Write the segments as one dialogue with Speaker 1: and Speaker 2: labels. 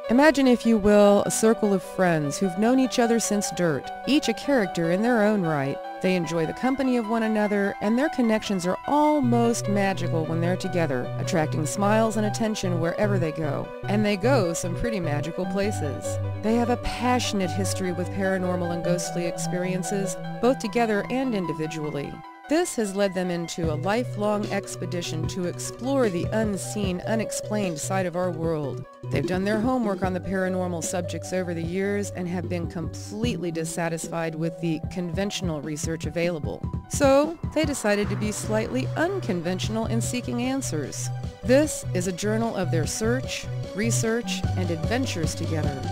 Speaker 1: Imagine, if you will, a circle of friends who've known each other since dirt, each a character in their own right. They enjoy the company of one another, and their connections are almost magical when they're together, attracting smiles and attention wherever they go. And they go some pretty magical places. They have a passionate history with paranormal and ghostly experiences, both together and individually. This has led them into a lifelong expedition to explore the unseen, unexplained side of our world. They've done their homework on the paranormal subjects over the years and have been completely dissatisfied with the conventional research available. So, they decided to be slightly unconventional in seeking answers. This is a journal of their search, research, and adventures together.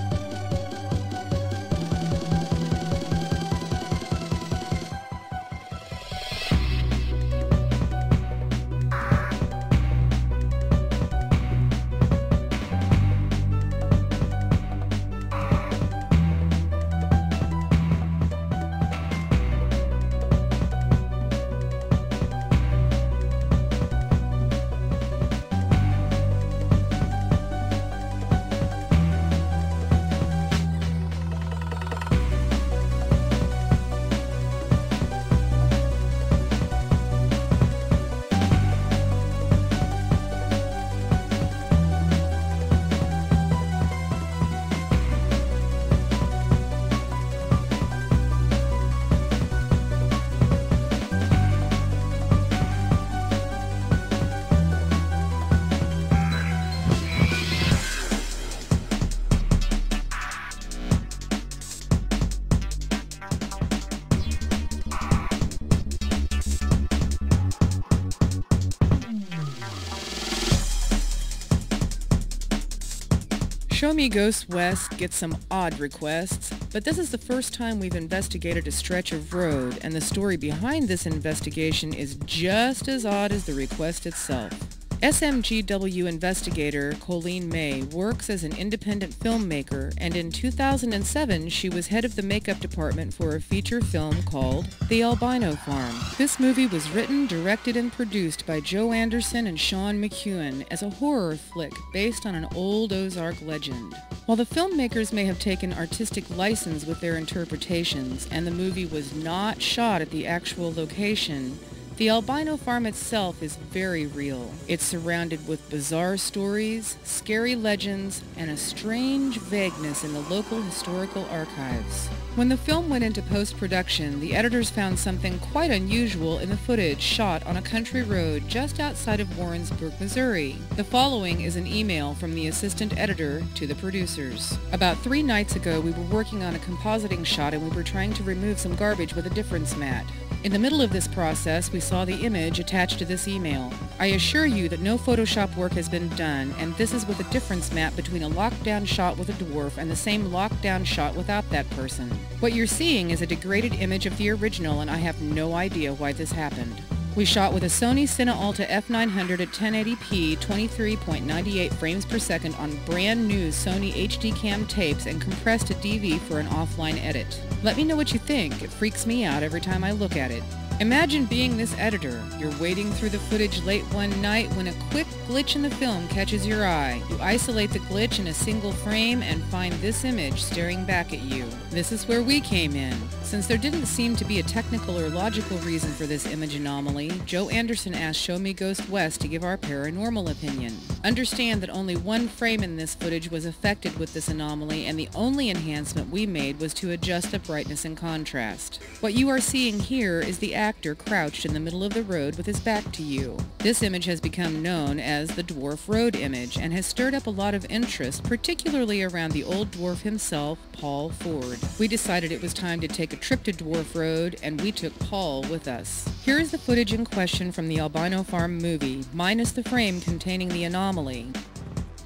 Speaker 1: Show Me Ghost West gets some odd requests, but this is the first time we've investigated a stretch of road, and the story behind this investigation is just as odd as the request itself. SMGW investigator Colleen May works as an independent filmmaker, and in 2007 she was head of the makeup department for a feature film called The Albino Farm. This movie was written, directed, and produced by Joe Anderson and Sean McEwen as a horror flick based on an old Ozark legend. While the filmmakers may have taken artistic license with their interpretations, and the movie was not shot at the actual location, the Albino Farm itself is very real. It's surrounded with bizarre stories, scary legends, and a strange vagueness in the local historical archives. When the film went into post-production, the editors found something quite unusual in the footage shot on a country road just outside of Warrensburg, Missouri. The following is an email from the assistant editor to the producers. About 3 nights ago, we were working on a compositing shot and we were trying to remove some garbage with a difference mat. In the middle of this process, we saw the image attached to this email. I assure you that no Photoshop work has been done, and this is with a difference map between a lockdown shot with a dwarf and the same lockdown shot without that person. What you're seeing is a degraded image of the original, and I have no idea why this happened. We shot with a Sony Cine-Alta F900 at 1080p, 23.98 frames per second on brand new Sony HD cam tapes and compressed to DV for an offline edit. Let me know what you think. It freaks me out every time I look at it. Imagine being this editor. You're wading through the footage late one night when a quick glitch in the film catches your eye. You isolate the glitch in a single frame and find this image staring back at you. This is where we came in. Since there didn't seem to be a technical or logical reason for this image anomaly, Joe Anderson asked Show Me Ghost West to give our paranormal opinion. Understand that only one frame in this footage was affected with this anomaly, and the only enhancement we made was to adjust the brightness and contrast. What you are seeing here is the actor crouched in the middle of the road with his back to you. This image has become known as the Dwarf Road image and has stirred up a lot of interest, particularly around the old dwarf himself, Paul Ford. We decided it was time to take a trip to Dwarf Road, and we took Paul with us. Here is the footage in question from the Albino Farm movie, minus the frame containing the anomaly.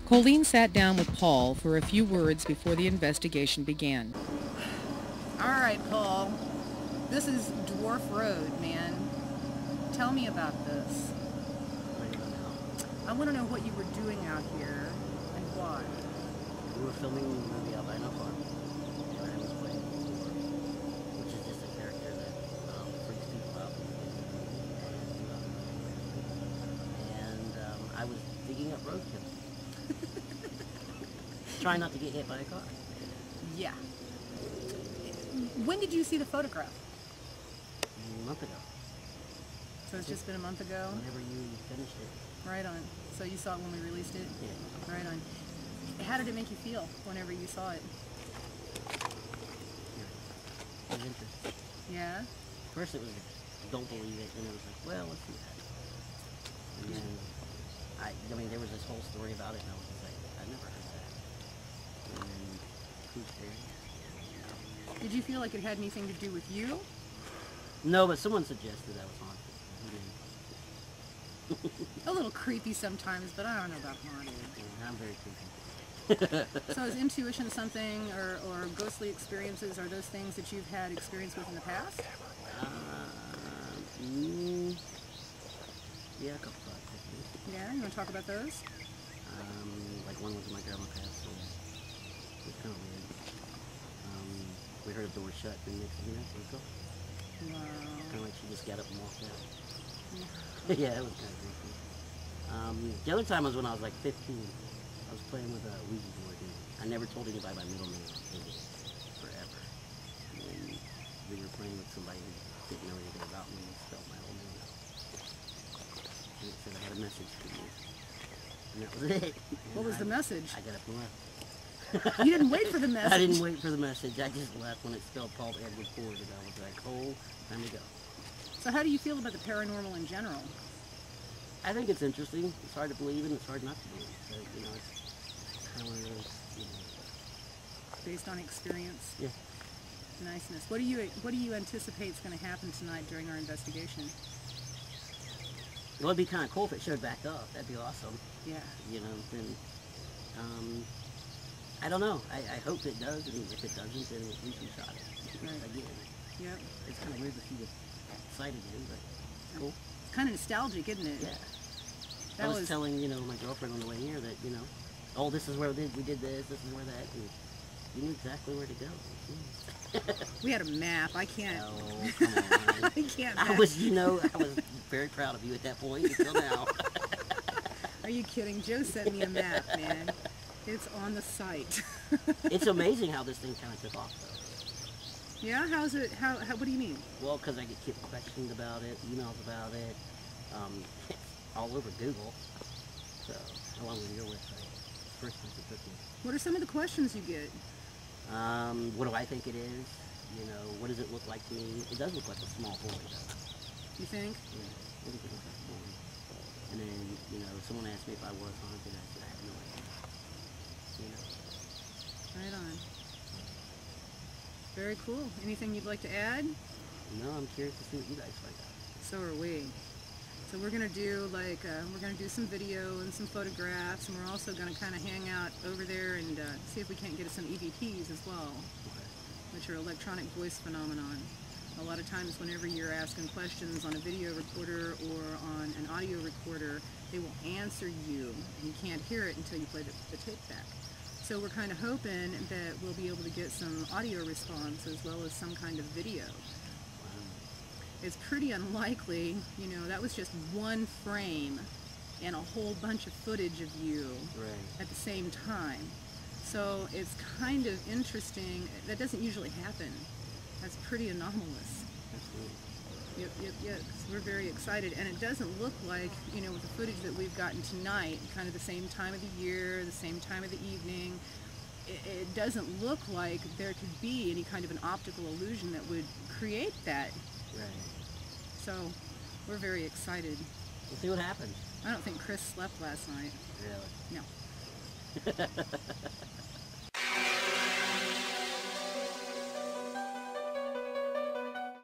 Speaker 1: Colleen sat down with Paul for a few words before the investigation began.
Speaker 2: All right, Paul. This is Dwarf Road, man. Tell me about this. I want to know what you were doing out here and why.
Speaker 3: We were filming the movie Albino Farm. And I was playing the dwarf, which is just a character that freaks people out. And I was digging up roadkill. Try not to get hit by a car.
Speaker 2: Yeah. When did you see the photograph?
Speaker 3: A month ago.
Speaker 2: So it's just been a month ago?
Speaker 3: Whenever you finished it.
Speaker 2: Right on. So you saw it when we released it?
Speaker 3: Yeah.
Speaker 2: Right on. How did it make you feel whenever you saw it?
Speaker 3: It was interesting.
Speaker 2: Yeah?
Speaker 3: First it was, don't believe it, and it was like, well, let's see that. And then, I mean, there was this whole story about it, and I was just like, I've never heard that. And then, who's there?
Speaker 2: Did you feel like it had anything to do with you?
Speaker 3: No, but someone suggested that was haunted.
Speaker 2: A little creepy sometimes, but I don't know about haunted.
Speaker 3: Yeah, I'm very creepy.
Speaker 2: So is intuition something, or ghostly experiences, are those things that you've had experience with in the past?
Speaker 3: Yeah, a couple times.
Speaker 2: Yeah, you want to talk about those?
Speaker 3: Like one was when my grandma passed, so it was kind of weird. We heard a door shut, and next thing you know, let's go.
Speaker 2: Wow.
Speaker 3: Kind of like she just got up and walked out. Yeah, it was kind of creepy. The other time was when I was like 15. I was playing with a Ouija board, and I never told anybody my middle name. I did it forever. And then we were playing with somebody who didn't know anything about me and spelled my whole name out. And it said I had a message for you. And that was it.
Speaker 2: What was the message?
Speaker 3: I got up and left.
Speaker 2: You didn't wait for the message.
Speaker 3: I didn't wait for the message. I just left when it spelled Paul Edward Ford, and I was like, oh, time to go.
Speaker 2: So how do you feel about the paranormal in general?
Speaker 3: I think it's interesting. It's hard to believe and it's hard not to believe. So, you know, it's kind of one of those, you know.
Speaker 2: Based on experience?
Speaker 3: Yeah.
Speaker 2: Niceness. What do you anticipate is going to happen tonight during our investigation?
Speaker 3: It would be kind of cool if it showed back up. That'd be awesome.
Speaker 2: Yeah.
Speaker 3: You know, then, I don't know. I hope it does, and if it doesn't, then at least we shot it.
Speaker 2: Right.
Speaker 3: Again.
Speaker 2: Yep.
Speaker 3: It's kind of weird to see the sight again, but it's cool.
Speaker 2: It's kind of nostalgic, isn't it?
Speaker 3: Yeah. I was telling, you know, my girlfriend on the way here that, you know, oh, this is where we did this is where that, and you knew exactly where to go.
Speaker 2: We had a map. I can't.
Speaker 3: Oh, come on.
Speaker 2: I can't.
Speaker 3: I was very proud of you at that point until now.
Speaker 2: Are you kidding? Joe sent me a map, man. It's on the site.
Speaker 3: It's amazing how this thing kind of took off, though.
Speaker 2: Yeah? How's it? How? What do you mean?
Speaker 3: Well, because I get questioned about it, emails about it, all over Google. So, along with your website, first place it took me.
Speaker 2: What are some of the questions you get?
Speaker 3: What do I think it is? You know, what does it look like to me? It does look like a small boy, though.
Speaker 2: You think?
Speaker 3: Yeah, it does look like a boy. And then, you know, someone asked me if I was haunted. I said I have no idea. You know.
Speaker 2: Right on. Very cool. Anything you'd like to add?
Speaker 3: No, I'm curious to see what you guys find out.
Speaker 2: So are we. So we're gonna do some video and some photographs, and we're also gonna kind of hang out over there and see if we can't get some EVPs as well, which are electronic voice phenomenon. A lot of times whenever you're asking questions on a video recorder or on an audio recorder, they will answer you, and you can't hear it until you play the tape back. So we're kind of hoping that we'll be able to get some audio response as well as some kind of video. It's pretty unlikely, you know, that was just one frame and a whole bunch of footage of you at the same time. So it's kind of interesting. That doesn't usually happen. That's pretty anomalous. Yep. So we're very excited, and it doesn't look like, you know, with the footage that we've gotten tonight, kind of the same time of the year, the same time of the evening, it doesn't look like there could be any kind of an optical illusion that would create that.
Speaker 3: Right.
Speaker 2: So we're very excited.
Speaker 3: We'll see what happens.
Speaker 2: I don't think Chris slept last night.
Speaker 3: Really?
Speaker 2: No.